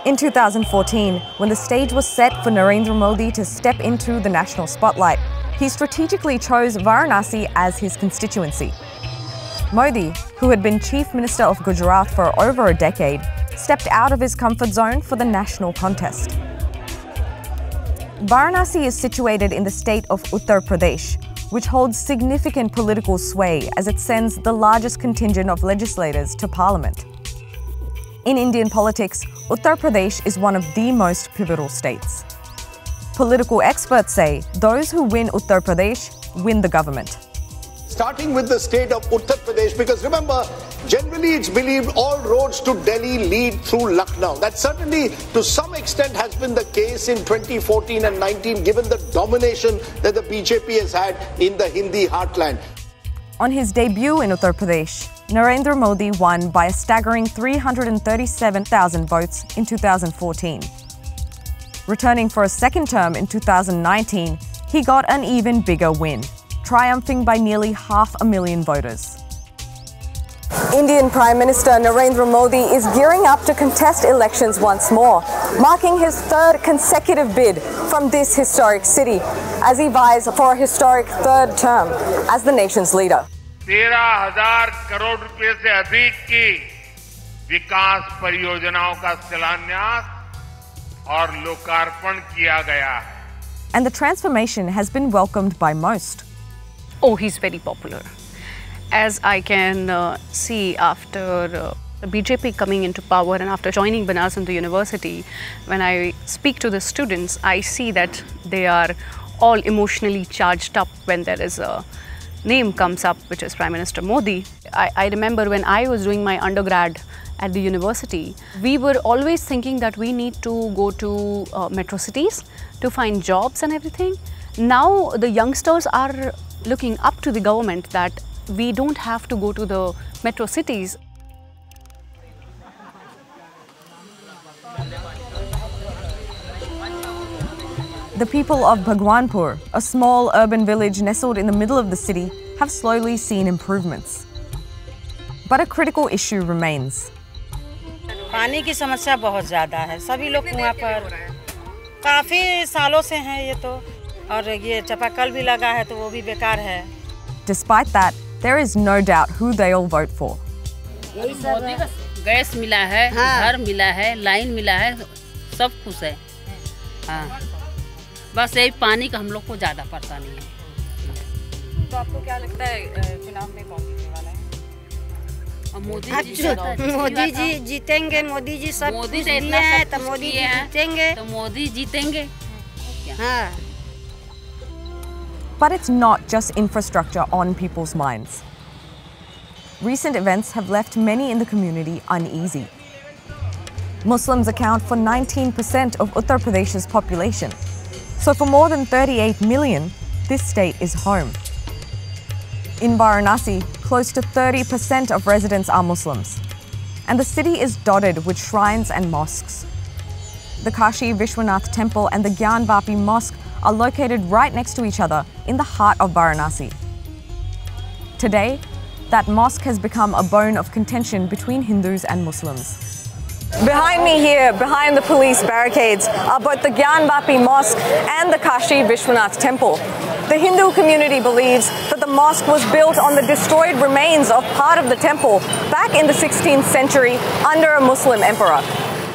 In 2014, when the stage was set for Narendra Modi to step into the national spotlight, he strategically chose Varanasi as his constituency. Modi, who had been Chief Minister of Gujarat for over a decade, stepped out of his comfort zone for the national contest. Varanasi is situated in the state of Uttar Pradesh, which holds significant political sway as it sends the largest contingent of legislators to parliament. In Indian politics, Uttar Pradesh is one of the most pivotal states. Political experts say those who win Uttar Pradesh win the government. Starting with the state of Uttar Pradesh, because remember, generally it's believed all roads to Delhi lead through Lucknow. That certainly to some extent has been the case in 2014 and 19, given the domination that the BJP has had in the Hindi heartland. On his debut in Uttar Pradesh, Narendra Modi won by a staggering 337,000 votes in 2014. Returning for a second term in 2019, he got an even bigger win, triumphing by nearly 500,000 voters. Indian Prime Minister Narendra Modi is gearing up to contest elections once more, marking his third consecutive bid from this historic city, as he vies for a historic third term as the nation's leader. 13,000 crore रुपए से अधिक की विकास परियोजनाओं का शिलान्यास और लोकार्पण किया गया है. And the transformation has been welcomed by most. Oh, he's very popular. As I can see after the BJP coming into power and after joining Banaras Hindu University, when I speak to the students, I see that they are all emotionally charged up when there is a name comes up, which is Prime Minister Modi. I remember when I was doing my undergrad at the university, we were always thinking that we need to go to metro cities to find jobs and everything. Now the youngsters are looking up to the government that we don't have to go to the metro cities. The people of Bhagwanpur, a small urban village nestled in the middle of the city, have slowly seen improvements. But a critical issue remains. पानी की समस्या बहुत ज़्यादा है. सभी लोग कुआं पर काफ़ी सालों से हैं ये तो, और ये चापाकल भी लगा है तो वो भी बेकार है. Despite that, there is no doubt who they'll vote for. Gas मिला है, घर मिला है, लाइन मिला है, सब कुछ है. हाँ, बस यही पानी का हम लोग को ज़्यादा परेशानी है. तो आपको क्या लगता है चुनाव में कौन जीतने वाला है? मोदी जी जीतेंगे. मोदी जी सब कुछ दिए हैं तो मोदी जी जीतेंगे. तो मोदी जीतेंगे. हाँ. But it's not just infrastructure on people's minds. Recent events have left many in the community uneasy. Muslims account for 19% of Uttar Pradesh's population. So for more than 38 million, this state is home. In Varanasi, close to 30% of residents are Muslims. And the city is dotted with shrines and mosques. The Kashi Vishwanath Temple and the Gyan Vapi Mosque are located right next to each other in the heart of Varanasi. Today, that mosque has become a bone of contention between Hindus and Muslims. Behind me here, behind the police barricades, are both the Gyan Vapi Mosque and the Kashi Vishwanath Temple. The Hindu community believes that the mosque was built on the destroyed remains of part of the temple back in the 16th century under a Muslim emperor.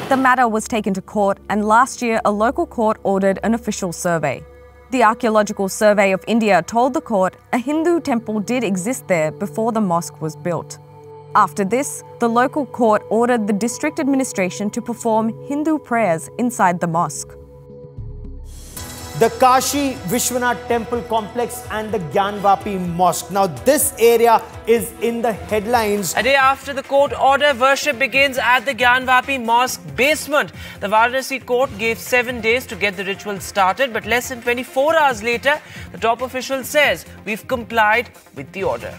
The matter was taken to court, and last year a local court ordered an official survey. The Archaeological Survey of India told the court a Hindu temple did exist there before the mosque was built. After this, the local court ordered the district administration to perform Hindu prayers inside the mosque. The Kashi Vishwanath Temple Complex and the Gyan Vapi Mosque. Now this area is in the headlines. A day after the court order, worship begins at the Gyan Vapi Mosque basement. The Varanasi court gave 7 days to get the ritual started, but less than 24 hours later, the top official says we've complied with the order.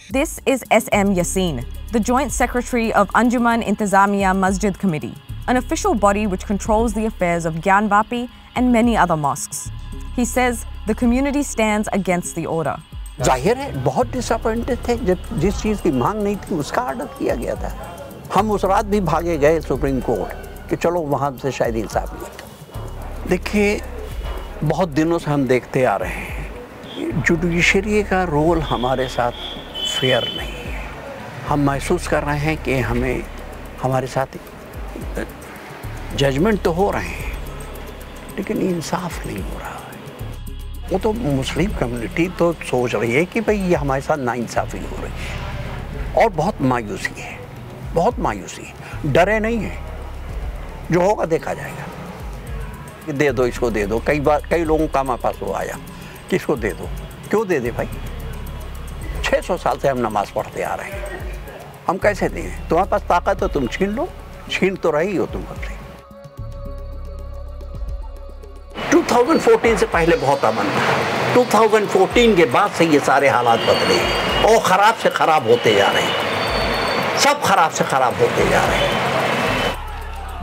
This is S.M. Yassin, the Joint Secretary of Anjuman Intizamiya Masjid Committee, an official body which controls the affairs of Gyan Vapi and many other mosques. He says the community stands against the order. जाहिर है बहुत disappointed थे जब जिस चीज़ की मांग नहीं थी उसका ऑर्डर किया गया था. हम उस रात भी भागे गए सुप्रीम कोर्ट कि चलो वहाँ से शायद इंसाफ मिलेगा। देखिए, बहुत दिनों से हम देखते आ रहे हैं जुडिशरी का रोल हमारे साथ फेयर नहीं है। हम महसूस कर रहे हैं कि हमारे साथ जजमेंट तो हो रहे हैं लेकिन इंसाफ नहीं हो रहा है। वो तो मुस्लिम कम्युनिटी तो सोच रही है कि भाई ये हमारे साथ नाइंसाफ़ी हो रही है और बहुत मायूसी है, बहुत मायूसी है। डरे नहीं है, जो होगा देखा जाएगा। कि दे दो, इसको दे दो। कई लोगों का हमारे पास वो आया, किसको दे दो, क्यों दे दे भाई? 600 साल से हम नमाज पढ़ते आ रहे हैं, हम कैसे दें? तुम्हारे पास ताकत है, तुम छीन लो, छीन तो रही हो तुम हमसे। 2014 से पहले बहुत अमन था, 2014 के बाद से ये सारे हालात बदले और ख़राब से ख़राब होते जा रहे हैं, सब ख़राब से ख़राब होते जा रहे हैं।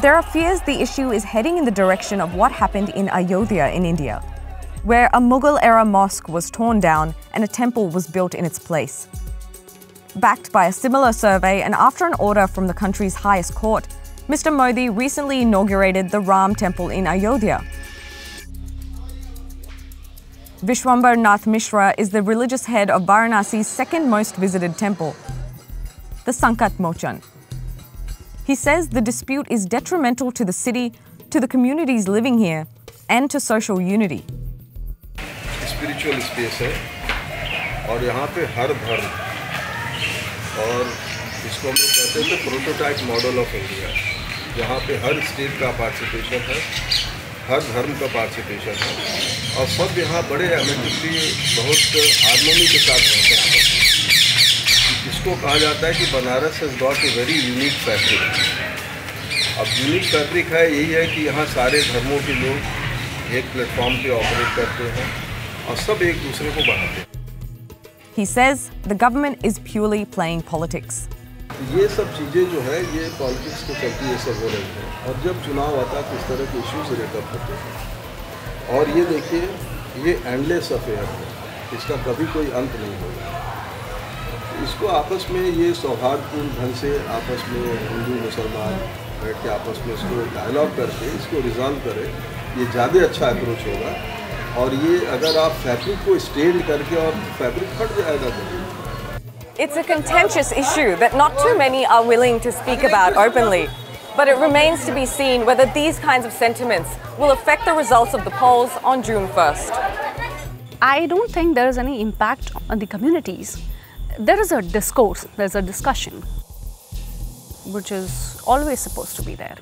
There are fears the issue is heading in the direction of what happened in Ayodhya in India, where a Mughal-era mosque was torn down and a temple was built in its place. Backed by a similar survey and after an order from the country's highest court, Mr. Modi recently inaugurated the Ram Temple in Ayodhya. Vishwambar Nath Mishra is the religious head of Varanasi's second most visited temple, the Sankat Mochan. He says the dispute is detrimental to the city, to the communities living here, and to social unity. Spiritual space है और यहाँ पे हर धर्म, और इसको हम लोग कहते हैं प्रोटोटाइप मॉडल ऑफ इंडिया, जहाँ पे हर स्टेट का पार्टिसिपेशन है, हर धर्म का पार्टिसिपेशन है और सब यहाँ बड़े एमिनिटी बहुत हार्मोनी के साथ रहते हैं। इसको कहा जाता है कि Banaras has got a very unique fabric. अब यूनिक फैब्रिक है यही है कि यहाँ सारे धर्मों के लोग एक प्लेटफॉर्म पे ऑपरेट करते हैं और सब एक दूसरे को बढ़ाते हैं। He says the government is purely playing politics. ये सब चीज़ें जो है ये पॉलिटिक्स के चलते ये सब हो रही है और जब चुनाव आता है तो इस तरह के इश्यूज रेकअप होते हैं और ये देखिए ये एंडलेस अफेयर है, इसका कभी कोई अंत नहीं होगा। इसको आपस में ये सौहार्दपूर्ण ढंग से आपस में हिंदू मुसलमान बैठ के आपस में इसको डायलॉग करके इसको रिजॉल्व करें, ये ज़्यादा अच्छा अप्रोच होगा। और ये अगर आप फैब्रिक को स्टेंड करके और फैब्रिक फट जाएगा तो It's a contentious issue that not too many are willing to speak about openly, but it remains to be seen whether these kinds of sentiments will affect the results of the polls on June 1st. I don't think there is any impact on the communities. There is a discourse, there's a discussion, which is always supposed to be there.